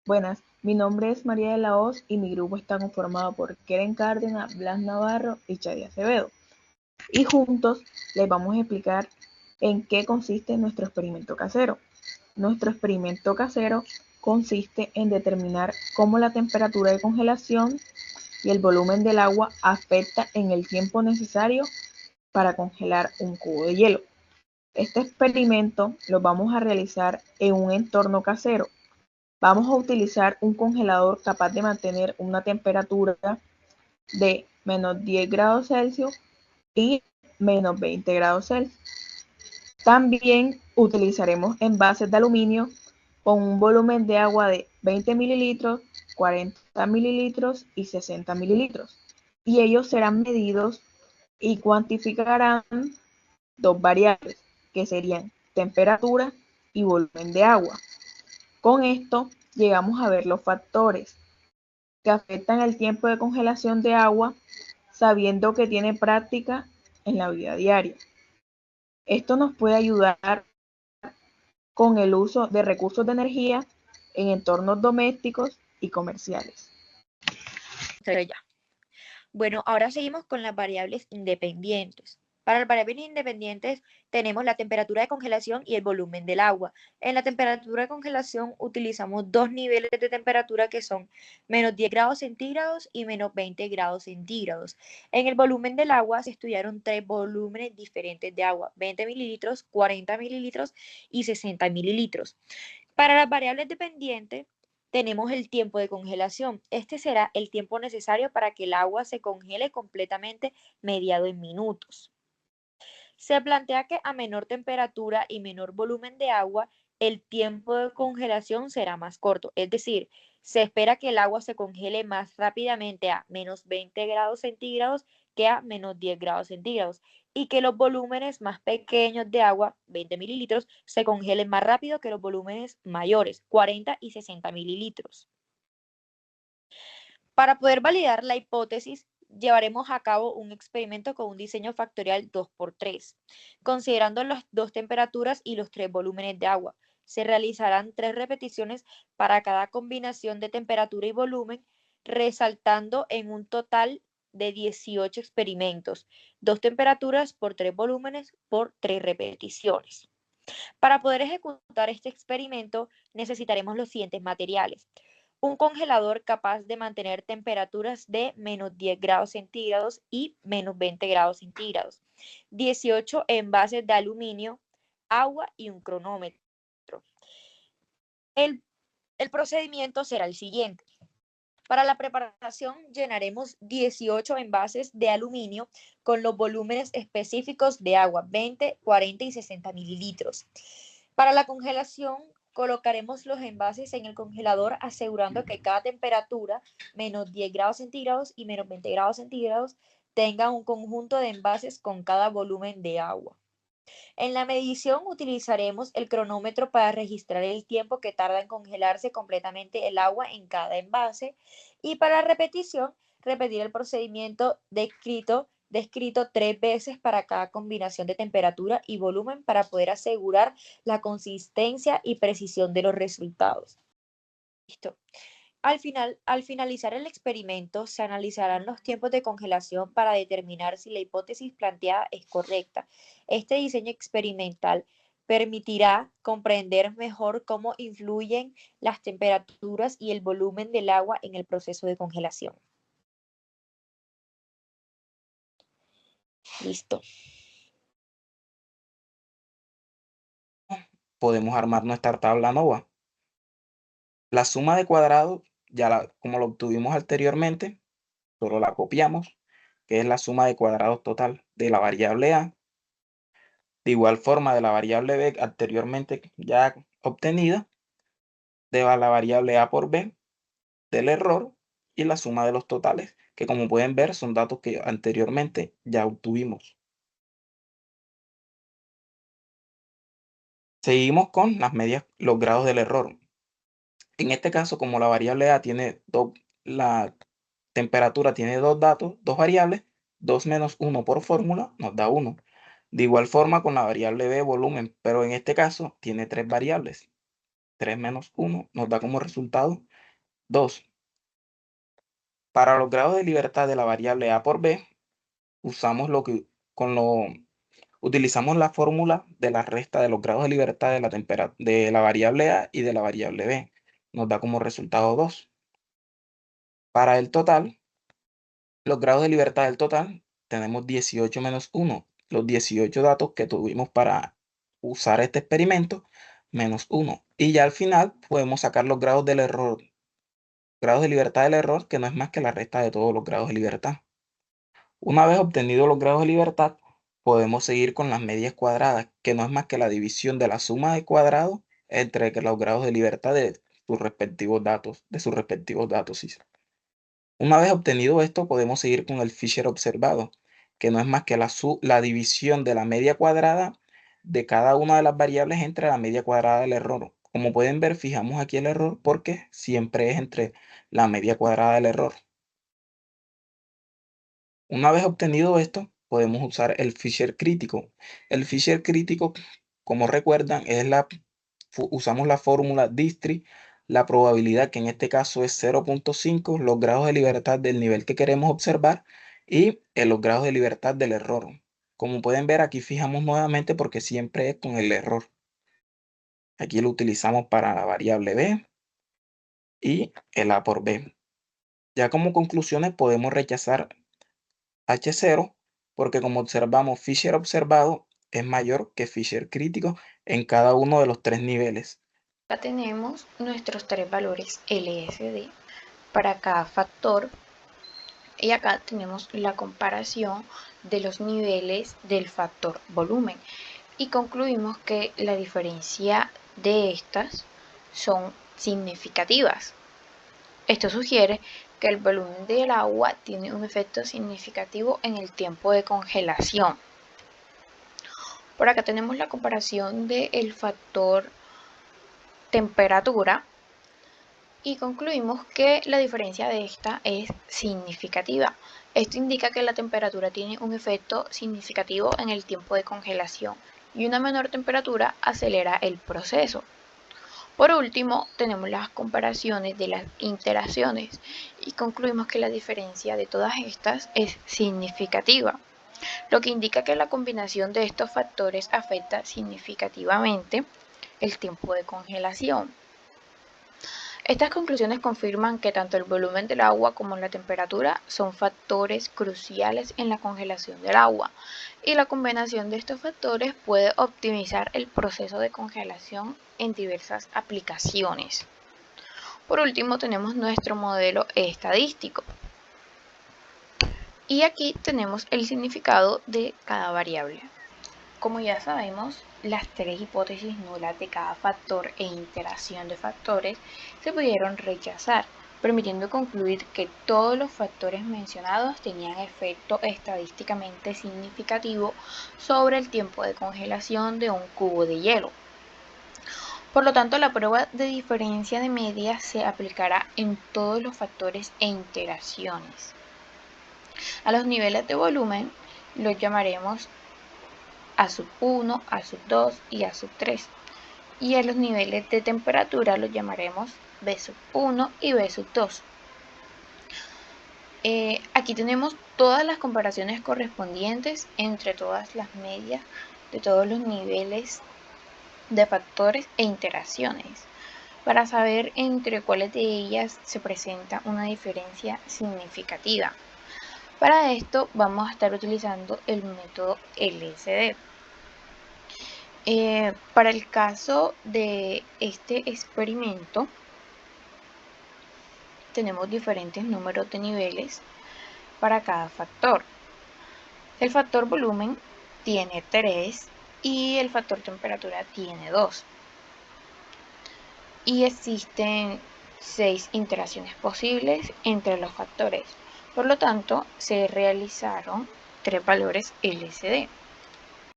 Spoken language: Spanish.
Buenas, mi nombre es María de la Hoz y mi grupo está conformado por Keren Cárdenas, Blas Navarro y Chadi Acevedo. Y juntos les vamos a explicar en qué consiste nuestro experimento casero. Nuestro experimento casero consiste en determinar cómo la temperatura de congelación y el volumen del agua afecta en el tiempo necesario para congelar un cubo de hielo. Este experimento lo vamos a realizar en un entorno casero. Vamos a utilizar un congelador capaz de mantener una temperatura de -10 °C y -20 °C. También utilizaremos envases de aluminio con un volumen de agua de 20 mililitros, 40 mililitros y 60 mililitros. Y ellos serán medidos y cuantificarán dos variables, que serían temperatura y volumen de agua. Con esto llegamos a ver los factores que afectan el tiempo de congelación de agua, sabiendo que tiene práctica en la vida diaria. Esto nos puede ayudar con el uso de recursos de energía en entornos domésticos y comerciales. Ya. Bueno, ahora seguimos con las variables independientes. Para las variables independientes tenemos la temperatura de congelación y el volumen del agua. En la temperatura de congelación utilizamos dos niveles de temperatura que son -10 °C y -20 °C. En el volumen del agua se estudiaron tres volúmenes diferentes de agua: 20 mililitros, 40 mililitros y 60 mililitros. Para las variables dependientes tenemos el tiempo de congelación. Este será el tiempo necesario para que el agua se congele completamente, mediado en minutos. Se plantea que a menor temperatura y menor volumen de agua, el tiempo de congelación será más corto. Es decir, se espera que el agua se congele más rápidamente a -20 °C que a -10 °C, y que los volúmenes más pequeños de agua, 20 mililitros, se congelen más rápido que los volúmenes mayores, 40 y 60 mililitros. Para poder validar la hipótesis, llevaremos a cabo un experimento con un diseño factorial 2×3, considerando las dos temperaturas y los tres volúmenes de agua. Se realizarán 3 repeticiones para cada combinación de temperatura y volumen, resaltando en un total de 18 experimentos, 2 temperaturas por 3 volúmenes por 3 repeticiones. Para poder ejecutar este experimento necesitaremos los siguientes materiales: un congelador capaz de mantener temperaturas de -10 °C y -20 °C, 18 envases de aluminio, agua y un cronómetro. El, el procedimiento será el siguiente. Para la preparación llenaremos 18 envases de aluminio con los volúmenes específicos de agua: 20, 40 y 60 mililitros. Para la congelación colocaremos los envases en el congelador, asegurando que cada temperatura, -10 °C y -20 °C, tenga un conjunto de envases con cada volumen de agua. En la medición utilizaremos el cronómetro para registrar el tiempo que tarda en congelarse completamente el agua en cada envase, y para la repetición, repetir el procedimiento descrito 3 veces para cada combinación de temperatura y volumen para poder asegurar la consistencia y precisión de los resultados. Listo. Al finalizar el experimento, se analizarán los tiempos de congelación para determinar si la hipótesis planteada es correcta. Este diseño experimental permitirá comprender mejor cómo influyen las temperaturas y el volumen del agua en el proceso de congelación. Listo. Podemos armar nuestra tabla nova. La suma de cuadrados, como lo obtuvimos anteriormente, solo la copiamos, que es la suma de cuadrados total de la variable A. De igual forma, de la variable B anteriormente ya obtenida, de la variable A por B, del error y la suma de los totales, que como pueden ver son datos que anteriormente ya obtuvimos. Seguimos con las medias, los grados del error. En este caso, como la variable A tiene la temperatura tiene dos datos, dos variables, 2 menos 1 por fórmula nos da 1. De igual forma con la variable B, volumen, pero en este caso tiene tres variables. 3 menos 1 nos da como resultado 2. Para los grados de libertad de la variable a por b, utilizamos la fórmula de la resta de los grados de libertad de la variable a y de la variable b. Nos da como resultado 2. Para el total, los grados de libertad del total, tenemos 18 menos 1. Los 18 datos que tuvimos para usar este experimento, menos 1. Y ya al final podemos sacar los grados del error. Grados de libertad del error, que no es más que la resta de todos los grados de libertad. Una vez obtenidos los grados de libertad, podemos seguir con las medias cuadradas, que no es más que la división de la suma de cuadrados entre los grados de libertad de sus respectivos datos. Sí. Una vez obtenido esto, podemos seguir con el Fisher observado, que no es más que la división de la media cuadrada de cada una de las variables entre la media cuadrada del error. Como pueden ver, fijamos aquí el error porque siempre es entre la media cuadrada del error. Una vez obtenido esto, podemos usar el Fisher crítico. El Fisher crítico, como recuerdan, usamos la fórmula Distri, la probabilidad, que en este caso es 0.5, los grados de libertad del nivel que queremos observar y los grados de libertad del error. Como pueden ver, aquí fijamos nuevamente porque siempre es con el error. Aquí lo utilizamos para la variable b y el a por b. Ya como conclusiones podemos rechazar H0 porque, como observamos, Fisher observado es mayor que Fisher crítico en cada uno de los 3 niveles. Acá tenemos nuestros 3 valores LSD para cada factor y acá tenemos la comparación de los niveles del factor volumen y concluimos que la diferencia de estas son significativas. Esto sugiere que el volumen del agua tiene un efecto significativo en el tiempo de congelación. Por acá tenemos la comparación del factor temperatura y concluimos que la diferencia de esta es significativa. Esto indica que la temperatura tiene un efecto significativo en el tiempo de congelación y una menor temperatura acelera el proceso. Por último, tenemos las comparaciones de las interacciones y concluimos que la diferencia de todas estas es significativa, lo que indica que la combinación de estos factores afecta significativamente el tiempo de congelación. Estas conclusiones confirman que tanto el volumen del agua como la temperatura son factores cruciales en la congelación del agua, y la combinación de estos factores puede optimizar el proceso de congelación en diversas aplicaciones. Por último, tenemos nuestro modelo estadístico. Y aquí tenemos el significado de cada variable. Como ya sabemos, las 3 hipótesis nulas de cada factor e interacción de factores se pudieron rechazar, permitiendo concluir que todos los factores mencionados tenían efecto estadísticamente significativo sobre el tiempo de congelación de un cubo de hielo. Por lo tanto, la prueba de diferencia de medias se aplicará en todos los factores e interacciones. A los niveles de volumen los llamaremos A1, A2 y A3. Y a los niveles de temperatura los llamaremos B1 y B2. Aquí tenemos todas las comparaciones correspondientes entre todas las medias de todos los niveles de factores e interacciones, para saber entre cuáles de ellas se presenta una diferencia significativa. Para esto vamos a estar utilizando el método LSD. Para el caso de este experimento, tenemos diferentes números de niveles para cada factor. El factor volumen tiene 3 y el factor temperatura tiene 2. Y existen 6 interacciones posibles entre los factores. Por lo tanto, se realizaron 3 valores LSD.